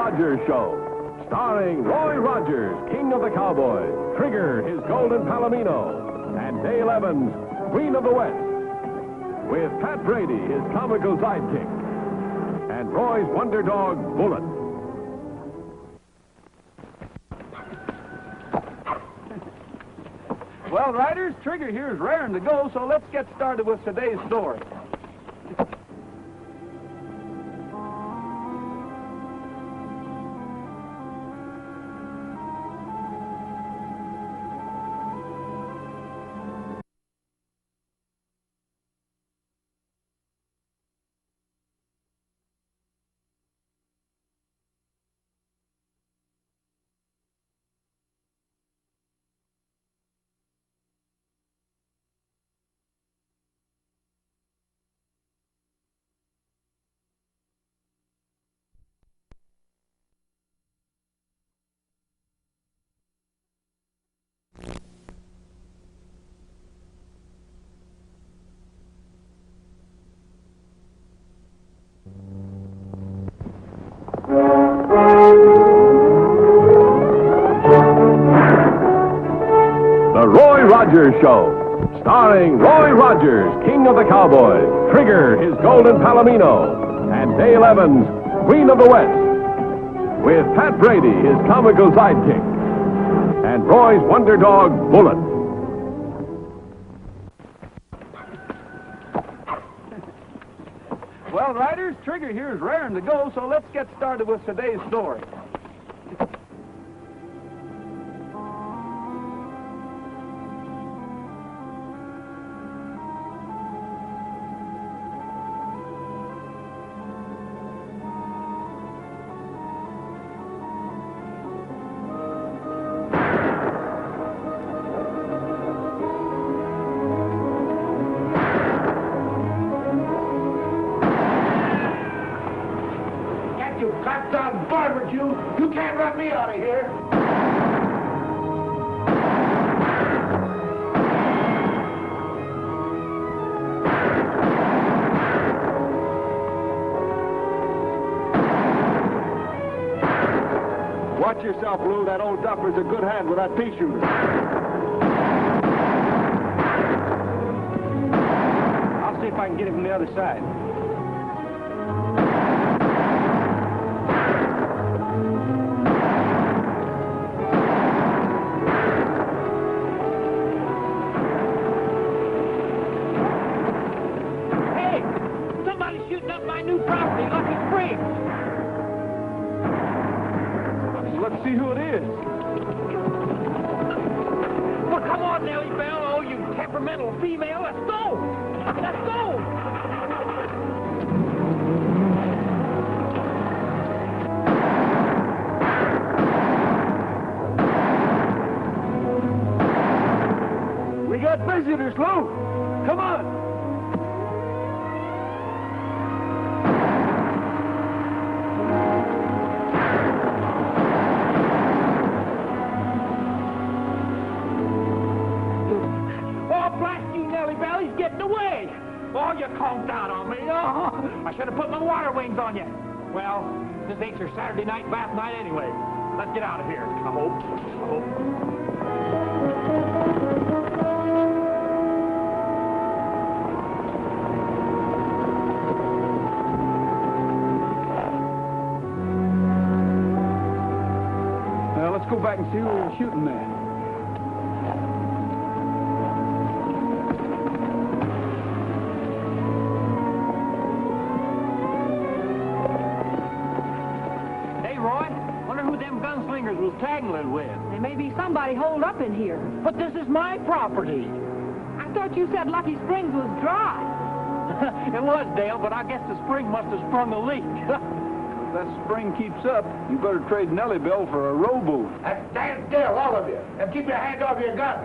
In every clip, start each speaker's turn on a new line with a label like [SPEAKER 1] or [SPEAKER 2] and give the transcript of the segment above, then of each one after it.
[SPEAKER 1] Rogers Show, starring Roy Rogers, King of the Cowboys, Trigger, his golden palomino, and Dale Evans, Queen of the West, with Pat Brady, his comical sidekick, and Roy's wonder dog, Bullet.
[SPEAKER 2] Well, riders, Trigger here is raring to go, so let's get started with today's story.
[SPEAKER 1] The Roy Rogers Show, starring Roy Rogers, King of the Cowboys, Trigger, his golden palomino, and Dale Evans, Queen of the West, with Pat Brady, his comical sidekick, and Roy's wonder dog, Bullet.
[SPEAKER 2] Well, riders, Trigger here is raring to go, so let's get started with today's story.
[SPEAKER 3] You can't run me out of here.
[SPEAKER 2] Watch yourself, Lou. That old duffer's a good hand with that pea shooter. I'll see if I can get him from the other side. Let's see who it is.
[SPEAKER 3] Well, come on, Nellybelle, oh, you temperamental female. Let's go. Let's go.
[SPEAKER 2] We got visitors, Lou. Come on.
[SPEAKER 3] Oh, you conked out on me. Oh, I should have put my water wings on you. Well, this ain't your Saturday night bath night anyway. Let's get out of here. I hope.
[SPEAKER 2] Now, let's go back and see who we're shooting at.
[SPEAKER 3] Was tangling with.
[SPEAKER 4] There may be somebody holed up in here.
[SPEAKER 3] But this is my property.
[SPEAKER 4] I thought you said Lucky Springs was dry.
[SPEAKER 3] It was, Dale, but I guess the spring must have sprung a leak.
[SPEAKER 2] If that spring keeps up, you better trade Nellybelle for a rowboat.
[SPEAKER 3] Stand still, all of you, and keep your hand off your gun.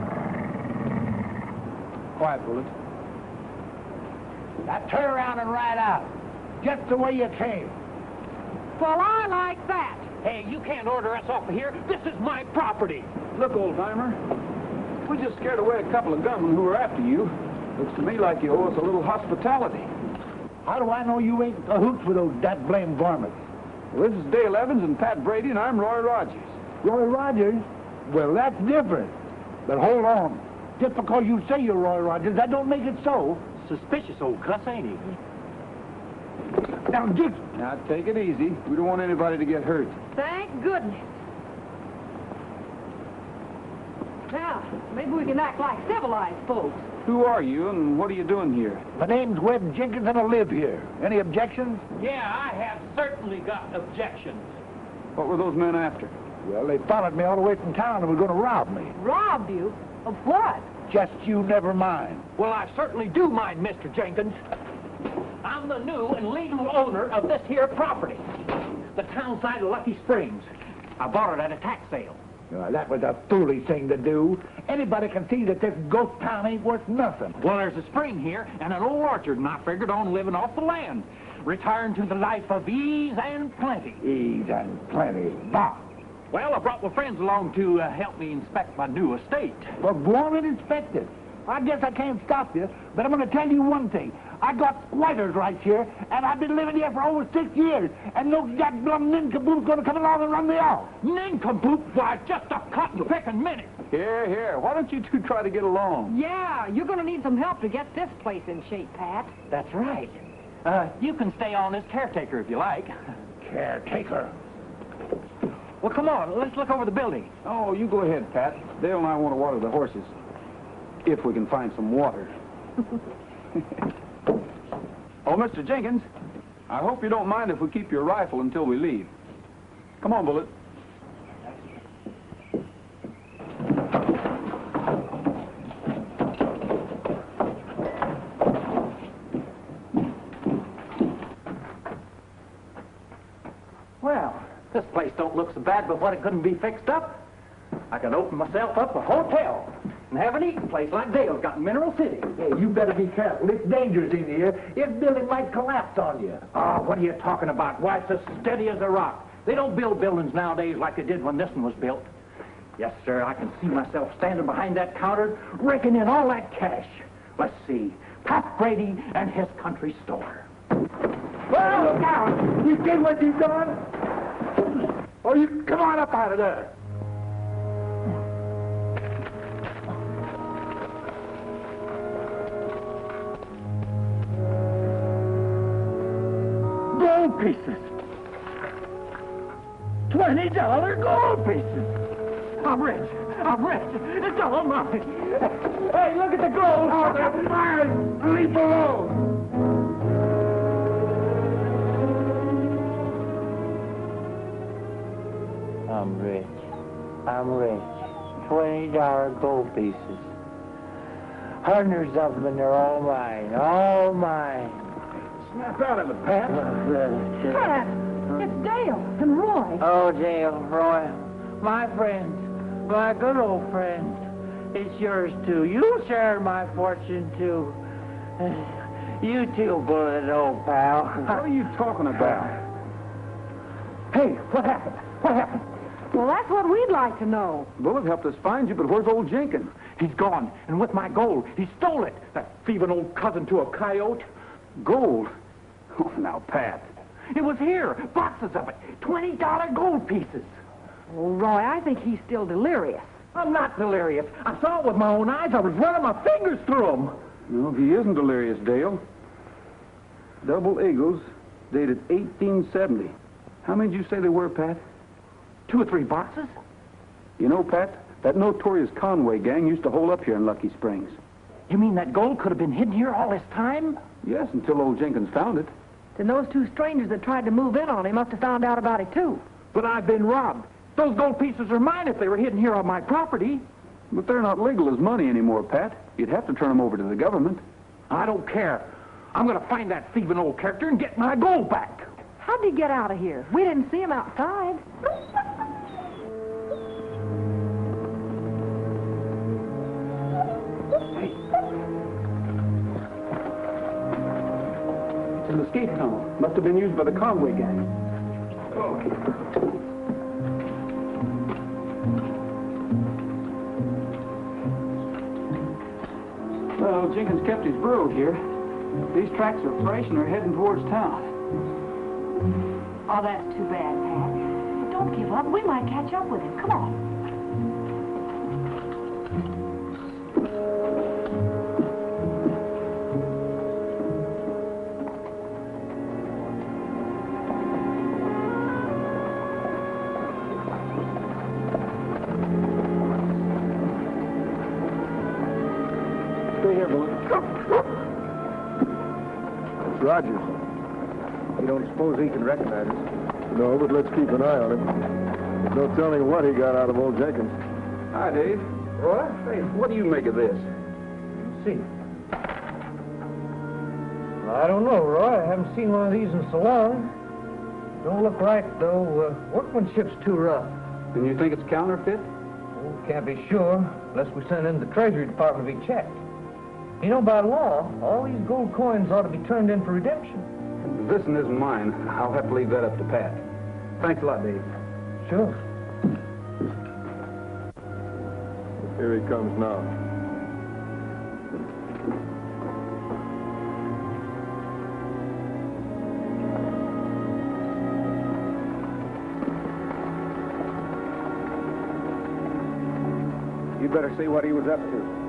[SPEAKER 2] Quiet, Bullet.
[SPEAKER 3] Now turn around and ride out, just the way you came.
[SPEAKER 4] Well, I like that.
[SPEAKER 3] Hey, you can't order us off of here. This is my property.
[SPEAKER 2] Look, old-timer, we just scared away a couple of gunmen who were after you. Looks to me like you owe us a little hospitality.
[SPEAKER 3] How do I know you ain't cahoots with those dat blame varmints?
[SPEAKER 2] Well, this is Dale Evans and Pat Brady, and I'm Roy Rogers.
[SPEAKER 5] Roy Rogers? Well, that's different. But hold on. Just because you say you're Roy Rogers, that don't make it so.
[SPEAKER 3] Suspicious old cuss, ain't he?
[SPEAKER 5] Now, Dick.
[SPEAKER 2] Now, take it easy. We don't want anybody to get hurt.
[SPEAKER 4] Thank goodness. Now, maybe we can act like civilized folks.
[SPEAKER 2] Who are you, and what are you doing here?
[SPEAKER 5] My name's Webb Jenkins, and I live here. Any objections?
[SPEAKER 3] Yeah, I have certainly got objections.
[SPEAKER 2] What were those men after?
[SPEAKER 5] Well, they followed me all the way from town and were going to rob me.
[SPEAKER 4] Robbed you? Of what?
[SPEAKER 5] Just you never mind.
[SPEAKER 3] Well, I certainly do mind, Mr. Jenkins. I'm the new and legal owner of this here property, the town side of Lucky Springs. I bought it at a tax sale.
[SPEAKER 5] That was a foolish thing to do. Anybody can see that this ghost town ain't worth nothing.
[SPEAKER 3] Well, there's a spring here and an old orchard, and I figured on living off the land, retiring to the life of ease and plenty.
[SPEAKER 5] Ease and plenty. Bah!
[SPEAKER 3] Well, I brought my friends along to help me inspect my new estate.
[SPEAKER 5] Well, go on and inspect it. I guess I can't stop you, but I'm going to tell you one thing. I got squatters right here, and I've been living here for over 6 years, and no goddamn nincompoop's going to come along and run me off.
[SPEAKER 3] Nincompoop? Why, just a cotton-picking minute.
[SPEAKER 2] Here. Why don't you two try to get along?
[SPEAKER 4] Yeah, you're going to need some help to get this place in shape, Pat.
[SPEAKER 3] That's right. You can stay on as caretaker if you like.
[SPEAKER 5] Caretaker?
[SPEAKER 3] Well, come on, let's look over the building.
[SPEAKER 2] Oh, you go ahead, Pat. Dale and I want to water the horses. If we can find some water. Oh, Mr. Jenkins, I hope you don't mind if we keep your rifle until we leave. Come on, Bullet.
[SPEAKER 3] Well, this place don't look so bad, but what it couldn't be fixed up. I could open myself up a hotel and have an eating place like Dale's got in Mineral City.
[SPEAKER 5] Hey, you better be careful. It's dangerous in here. This building might collapse on you.
[SPEAKER 3] Oh, what are you talking about? Why, it's as steady as a rock. They don't build buildings nowadays like they did when this one was built. Yes, sir, I can see myself standing behind that counter, raking in all that cash. Let's see, Pat Brady and his country store.
[SPEAKER 5] Well, look out! You see what you've done? Oh, you come on up out of there. Gold pieces. $20 gold pieces.
[SPEAKER 3] I'm rich. It's all mine.
[SPEAKER 5] Hey, look at the gold. Oh, that's mine. Leave alone.
[SPEAKER 6] I'm rich. $20 gold pieces. Hundreds of them, and they're all mine. All mine.
[SPEAKER 5] Snap out of it, Pat.
[SPEAKER 4] Pat, it's Dale and Roy.
[SPEAKER 6] Oh, Dale, Roy, my friends, my good old friends. It's yours, too. You share my fortune, too. You too, Bullet, old pal.
[SPEAKER 2] What are you talking about?
[SPEAKER 5] Hey, what happened? What happened?
[SPEAKER 4] Well, that's what we'd like to know.
[SPEAKER 2] Bullet helped us find you, but where's old Jenkins?
[SPEAKER 3] He's gone, and with my gold, he stole it. That thieving old cousin to a coyote.
[SPEAKER 2] Gold? Oh, now, Pat.
[SPEAKER 3] It was here, boxes of it, $20 gold pieces.
[SPEAKER 4] Well, Roy, I think he's still delirious.
[SPEAKER 3] I'm not delirious. I saw it with my own eyes. I was running my fingers through them.
[SPEAKER 2] No, he isn't delirious, Dale. Double eagles, dated 1870. How many did you say they were, Pat?
[SPEAKER 3] 2 or 3 boxes?
[SPEAKER 2] You know, Pat, that notorious Conway gang used to hold up here in Lucky Springs.
[SPEAKER 3] You mean that gold could have been hidden here all this time?
[SPEAKER 2] Yes, until old Jenkins found it.
[SPEAKER 4] Then those 2 strangers that tried to move in on him must have found out about it, too.
[SPEAKER 3] But I've been robbed. Those gold pieces are mine if they were hidden here on my property.
[SPEAKER 2] But they're not legal as money anymore, Pat. You'd have to turn them over to the government.
[SPEAKER 3] I don't care. I'm going to find that thieving old character and get my gold back.
[SPEAKER 4] How'd he get out of here? We didn't see him outside.
[SPEAKER 2] It's an escape tunnel. Must have been used by the Conway gang. Well, Jenkins kept his burro here. These tracks are fresh and are heading towards town.
[SPEAKER 4] Oh, that's too bad, Pat. But don't give up. We might catch up with him. Come on.
[SPEAKER 2] Stay here, Bela.
[SPEAKER 7] It's Rogers.
[SPEAKER 2] You don't suppose he can recognize us?
[SPEAKER 7] No, but let's keep an eye on him. There's no telling what he got out of old Jenkins.
[SPEAKER 2] Hi, Dave. Roy? Hey, what do you make of this?
[SPEAKER 3] See. Well, I don't know, Roy. I haven't seen one of these in so long. Don't look right, though. Workmanship's too rough.
[SPEAKER 2] And you think it's counterfeit?
[SPEAKER 3] Oh, can't be sure unless we send it in the Treasury Department to be checked. You know, by law, all these gold coins ought to be turned in for redemption.
[SPEAKER 2] This one isn't mine. I'll have to leave that up to Pat. Thanks a lot, Dave.
[SPEAKER 3] Sure.
[SPEAKER 7] Here he comes now.
[SPEAKER 2] You better see what he was up to.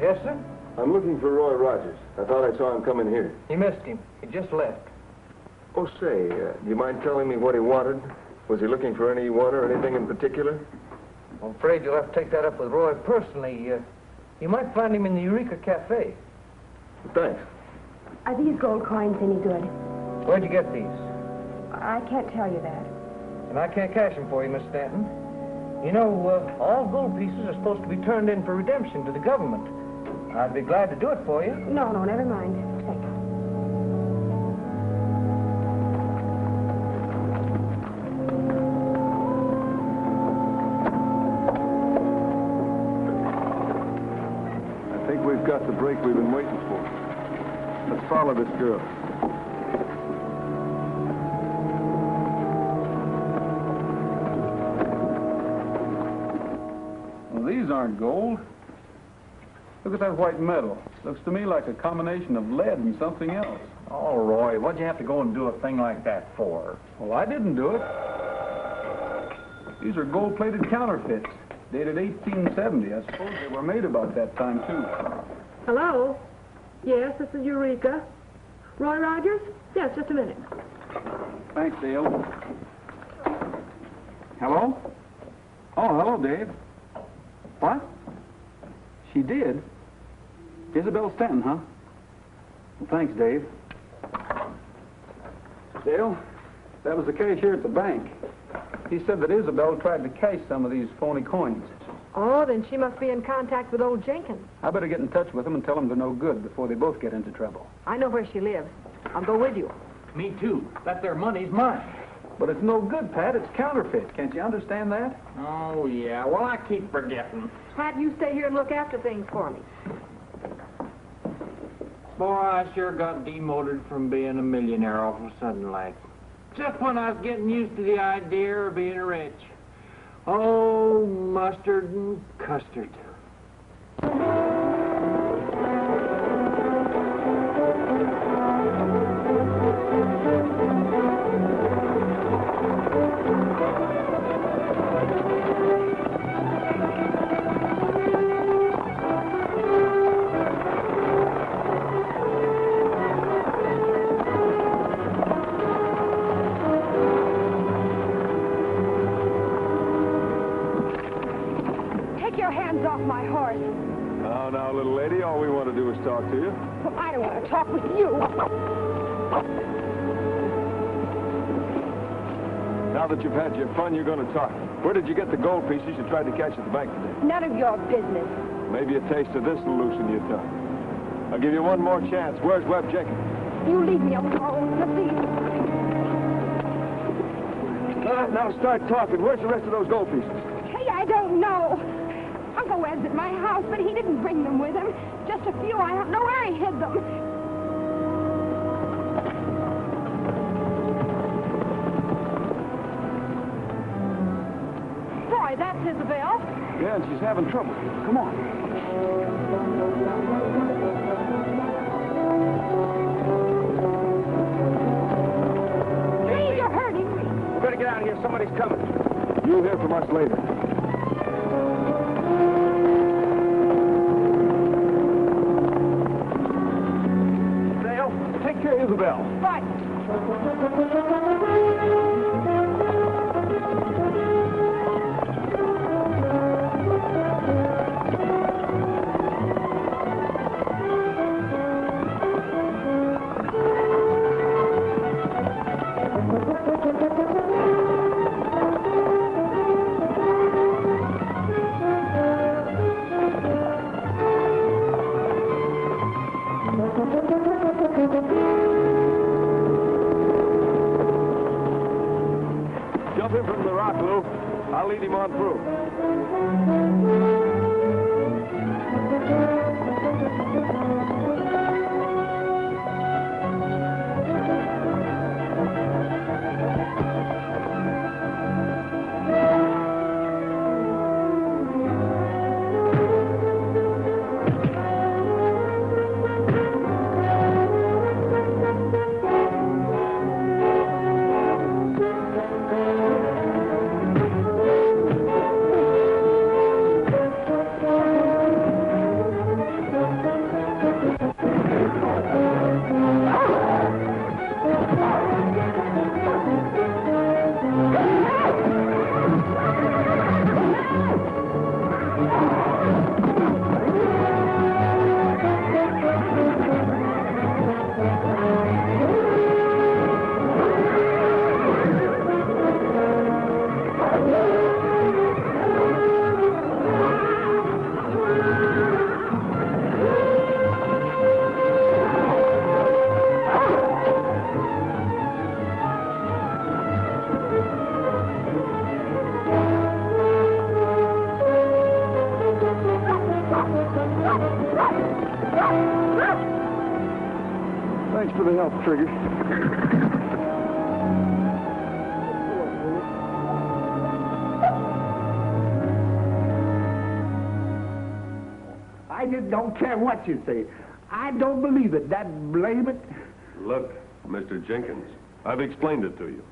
[SPEAKER 3] Yes, sir?
[SPEAKER 7] I'm looking for Roy Rogers. I thought I saw him come in here.
[SPEAKER 3] You missed him. He just left.
[SPEAKER 7] Oh, say, do you mind telling me what he wanted? Was he looking for anyone or anything in particular?
[SPEAKER 3] I'm afraid you'll have to take that up with Roy personally. You might find him in the Eureka Cafe.
[SPEAKER 7] Thanks.
[SPEAKER 8] Are these gold coins any good?
[SPEAKER 3] Where'd you get these?
[SPEAKER 8] I can't tell you that.
[SPEAKER 3] And I can't cash them for you, Miss Stanton. You know, all gold pieces are supposed to be turned in for redemption to the government. I'd be glad to do it for you.
[SPEAKER 8] No, never mind. Take it.
[SPEAKER 7] I think we've got the break we've been waiting for. Let's follow this girl.
[SPEAKER 2] Well, these aren't gold. Look at that white metal. Looks to me like a combination of lead and something else.
[SPEAKER 3] Oh, Roy, what'd you have to go and do a thing like that for?
[SPEAKER 2] Well, I didn't do it. These are gold-plated counterfeits, dated 1870. I suppose they were made about that time, too.
[SPEAKER 4] Hello? Yes, this is Eureka. Roy Rogers? Yes, just a minute.
[SPEAKER 2] Thanks, Dale. Hello? Oh, hello, Dave. What? She did? Isabel Stanton, huh? Well, thanks, Dave. Dale, that was the cashier at the bank. He said that Isabel tried to cash some of these phony coins.
[SPEAKER 4] Oh, then she must be in contact with old Jenkins.
[SPEAKER 2] I better get in touch with them and tell them they're no good before they both get into trouble.
[SPEAKER 4] I know where she lives. I'll go with you.
[SPEAKER 3] Me too. That there money's mine.
[SPEAKER 2] But it's no good, Pat. It's counterfeit. Can't you understand that?
[SPEAKER 3] Oh, yeah. Well, I keep forgetting.
[SPEAKER 4] Pat, you stay here and look after things for me.
[SPEAKER 6] Boy, I sure got demoted from being a millionaire all of a sudden like. Just when I was getting used to the idea of being rich. Oh, mustard and custard.
[SPEAKER 7] Now, little lady, all we want to do is talk to you.
[SPEAKER 8] Well, I don't want to talk with you.
[SPEAKER 7] Now that you've had your fun, you're going to talk. Where did you get the gold pieces you tried to catch at the bank today?
[SPEAKER 8] None of your business.
[SPEAKER 7] Maybe a taste of this will loosen your tongue. I'll give you one more chance. Where's Webb Jenkins?
[SPEAKER 8] You leave me alone, please.
[SPEAKER 7] Now start talking. Where's the rest of those gold pieces?
[SPEAKER 8] Hey, I don't know. Uncle Webb's at my house, but he didn't bring them with him. Just a few. I don't know where he hid them.
[SPEAKER 2] Yeah, and she's having trouble. Come on.
[SPEAKER 8] Hey, you're hurting me.
[SPEAKER 3] We better get out of here. Somebody's coming.
[SPEAKER 2] You'll hear from us later.
[SPEAKER 3] Dale, take care of Isabel.
[SPEAKER 8] Right.
[SPEAKER 7] Jump him from the rock, Lou. I'll lead him on through.
[SPEAKER 2] Thanks for the help, Trigger.
[SPEAKER 5] I just don't care what you say. I don't believe it. That blame it.
[SPEAKER 7] Look, Mr. Jenkins, I've explained it to you.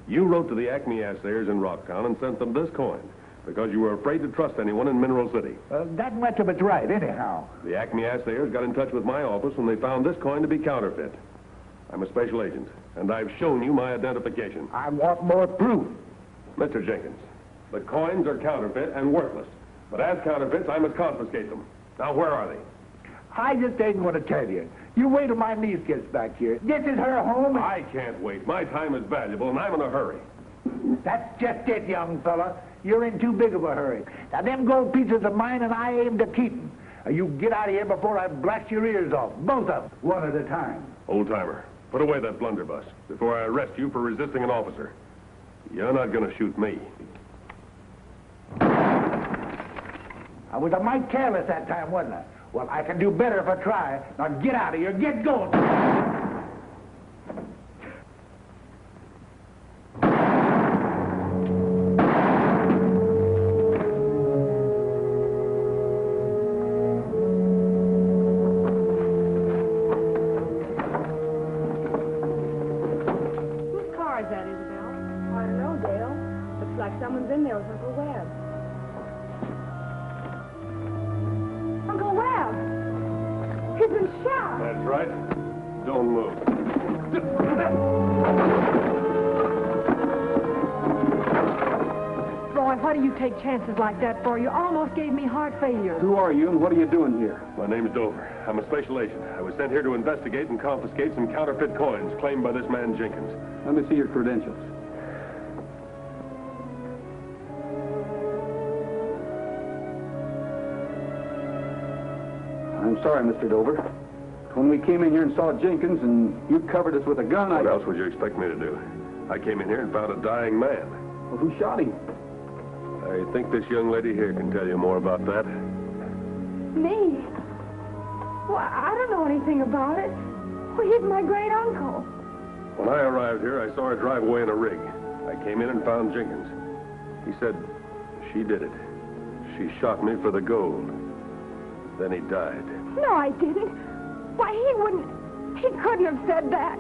[SPEAKER 7] You wrote to the Acme assayers in Rocktown and sent them this coin because you were afraid to trust anyone in Mineral City.
[SPEAKER 5] That much of it's right, anyhow.
[SPEAKER 7] The Acme assayers got in touch with my office when they found this coin to be counterfeit. I'm a special agent, and I've shown you my identification.
[SPEAKER 5] I want more proof.
[SPEAKER 7] Mr. Jenkins, the coins are counterfeit and worthless. But as counterfeits, I must confiscate them. Now, where are they?
[SPEAKER 5] I just ain't going to tell you. You wait till my niece gets back here. This is her home.
[SPEAKER 7] I can't wait. My time is valuable, and I'm in a hurry.
[SPEAKER 5] That's just it, young fella. You're in too big of a hurry. Now, them gold pieces of mine, and I aim to keep them. You get out of here before I blast your ears off. Both of them, one at a time.
[SPEAKER 7] Old-timer, put away that blunderbuss before I arrest you for resisting an officer. You're not going to shoot me.
[SPEAKER 5] I was a mite careless that time, wasn't I? Well, I can do better if I try. Now, get out of here. Get going.
[SPEAKER 4] Whose car is that, Isabel? I don't know, Dale. Looks like someone's in there with Uncle Webb. Uncle Webb! He's been shot!
[SPEAKER 7] That's right. Don't move.
[SPEAKER 4] Roy, why do you take chances like that for? You almost gave me heart failure.
[SPEAKER 2] Who are you and what are you doing here?
[SPEAKER 7] My name's Dover. I'm a special agent. I was sent here to investigate and confiscate some counterfeit coins claimed by this man Jenkins.
[SPEAKER 2] Let me see your credentials. I'm sorry, Mr. Dover. When we came in here and saw Jenkins and you covered us with a gun,
[SPEAKER 7] What else would you expect me to do? I came in here and found a dying man.
[SPEAKER 2] Well, who shot him?
[SPEAKER 7] I think this young lady here can tell you more about that.
[SPEAKER 4] Me? Well, I don't know anything about it. Well, he's my great uncle.
[SPEAKER 7] When I arrived here, I saw her drive away in a rig. I came in and found Jenkins. He said, she did it. she shot me for the gold. Then he died.
[SPEAKER 8] No, I didn't. Why, he couldn't have said that.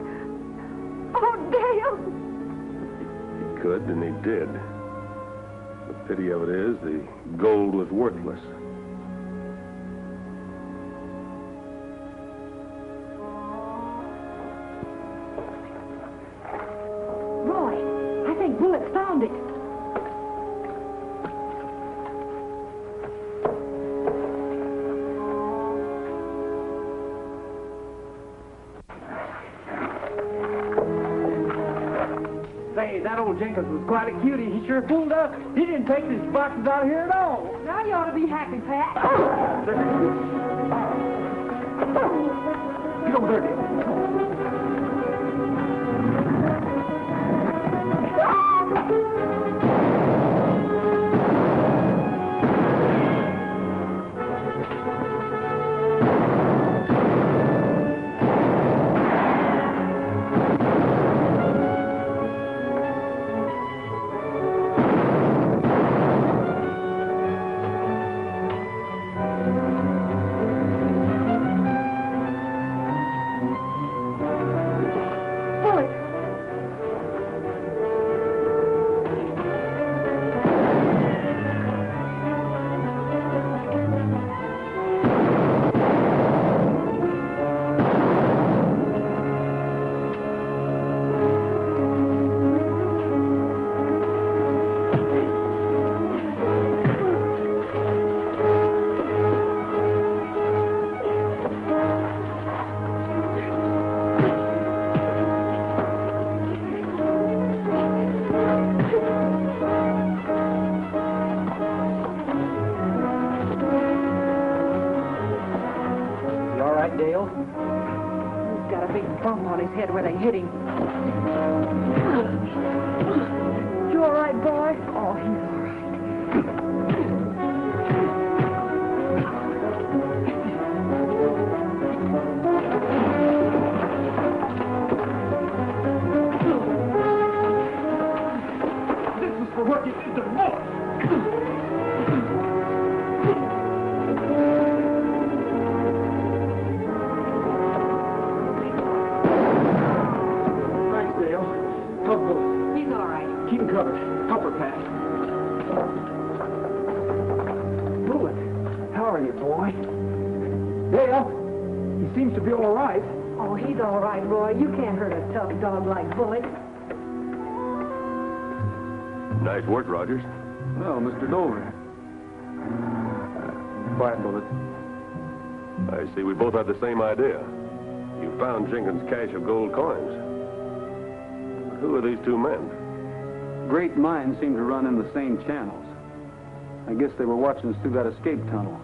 [SPEAKER 8] Oh, Dale.
[SPEAKER 7] He could, and he did. The pity of it is, the gold was worthless.
[SPEAKER 4] Roy, I think Bullet found it.
[SPEAKER 3] Say, that old Jenkins was quite a cutie. He sure fooled us. He didn't take these boxes out here at all.
[SPEAKER 4] Now you ought to be happy, Pat.
[SPEAKER 3] Get over there, Dale.
[SPEAKER 4] Dale? He's got a big bump on his head where they hit him. You all right, boy? Oh, he's all right.
[SPEAKER 3] This is for what you did to Moore.
[SPEAKER 4] He's all right.
[SPEAKER 3] Keep him covered. Help her, Pat. Bullet, how are you, boy? Dale, he seems to be all right.
[SPEAKER 4] Oh, he's all right, Roy. You can't hurt a tough dog like Bullet.
[SPEAKER 7] Nice work, Rogers.
[SPEAKER 2] Well, Mr. Dover. Quiet, Bullet.
[SPEAKER 7] I see we both had the same idea. You found Jenkins' cache of gold coins. Who are these two men?
[SPEAKER 2] Great minds seem to run in the same channels. I guess they were watching us through that escape tunnel.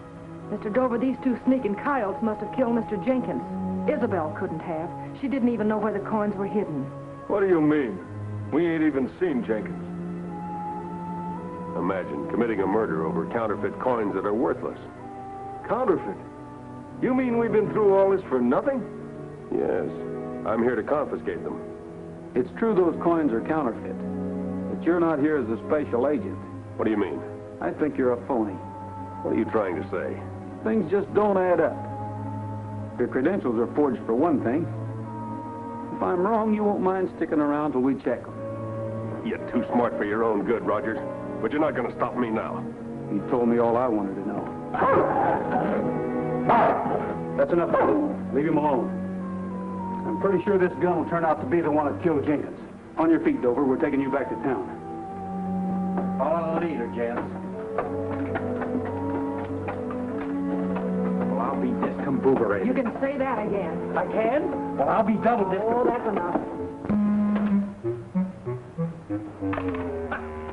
[SPEAKER 4] Mr. Dover, these two sneaking coyotes must have killed Mr. Jenkins. Isabel couldn't have. She didn't even know where the coins were hidden.
[SPEAKER 9] What do you mean? We ain't even seen Jenkins.
[SPEAKER 7] Imagine committing a murder over counterfeit coins that are worthless.
[SPEAKER 9] Counterfeit? You mean we've been through all this for nothing?
[SPEAKER 7] Yes. I'm here to confiscate them.
[SPEAKER 2] It's true those coins are counterfeit, but you're not here as a special agent.
[SPEAKER 7] What do you mean?
[SPEAKER 2] I think you're a phony.
[SPEAKER 7] What are you trying to say?
[SPEAKER 2] Things just don't add up. Your credentials are forged for one thing. If I'm wrong, you won't mind sticking around till we check them.
[SPEAKER 7] You're too smart for your own good, Rogers. But you're not going to stop me now.
[SPEAKER 2] You told me all I wanted to know. That's enough. Leave him alone. I'm pretty sure this gun will turn out to be the one that killed Jenkins. On your feet, Dover. We're taking you back to town.
[SPEAKER 3] Follow the leader, gents. Well, I'll be discombobulated.
[SPEAKER 4] You can say that again.
[SPEAKER 3] I can? Well, I'll be double
[SPEAKER 4] Oh, that's enough.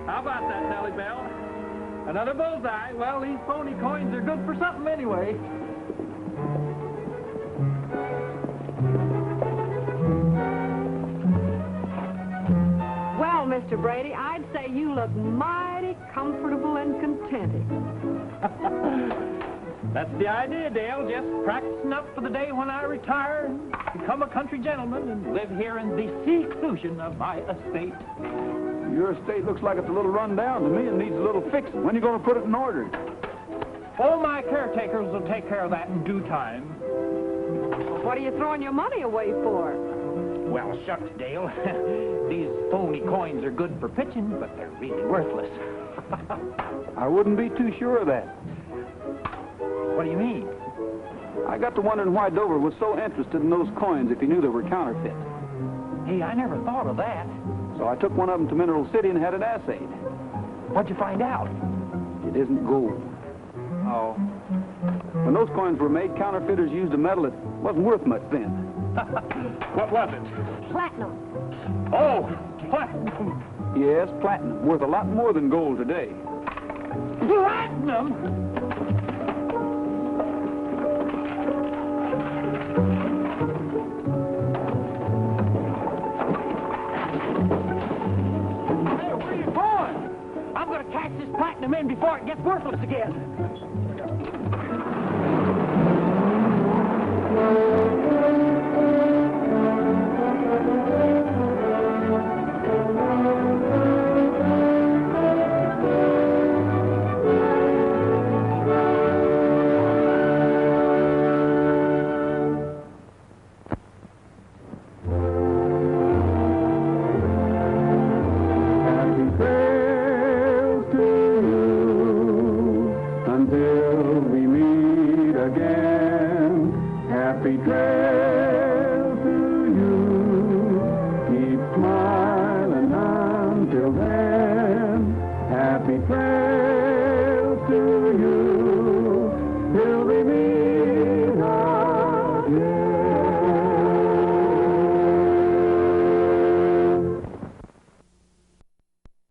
[SPEAKER 3] How about that, Nellybelle? Another bullseye. Well, these phony coins are good for something anyway.
[SPEAKER 4] Well, Mr. Brady, I'd say you look mighty comfortable and contented.
[SPEAKER 3] That's the idea, Dale. Just practicing up for the day when I retire and become a country gentleman and live here in the seclusion of my estate.
[SPEAKER 2] Your estate looks like it's a little run down to me and needs a little fixing. When are you going to put it in order?
[SPEAKER 3] Oh, my caretakers will take care of that in due time.
[SPEAKER 8] What are you throwing your money away for?
[SPEAKER 3] Well, shucks, Dale. These phony coins are good for pitching, but they're really worthless.
[SPEAKER 2] I wouldn't be too sure of that.
[SPEAKER 3] What do you mean?
[SPEAKER 2] I got to wondering why Dover was so interested in those coins if he knew they were counterfeit.
[SPEAKER 3] Hey, I never thought of that.
[SPEAKER 2] So I took one of them to Mineral City and had it assayed.
[SPEAKER 3] What'd you find out?
[SPEAKER 2] It isn't gold.
[SPEAKER 3] Oh.
[SPEAKER 2] When those coins were made, counterfeiters used a metal that wasn't worth much then.
[SPEAKER 3] What was it?
[SPEAKER 8] Platinum.
[SPEAKER 3] Oh, platinum.
[SPEAKER 2] Yes, platinum, worth a lot more than gold today.
[SPEAKER 3] Platinum? Hey, where are you going? I'm going to cash this platinum in before it gets worthless again.
[SPEAKER 1] Until we meet again, happy trails to you. Keep smiling until then.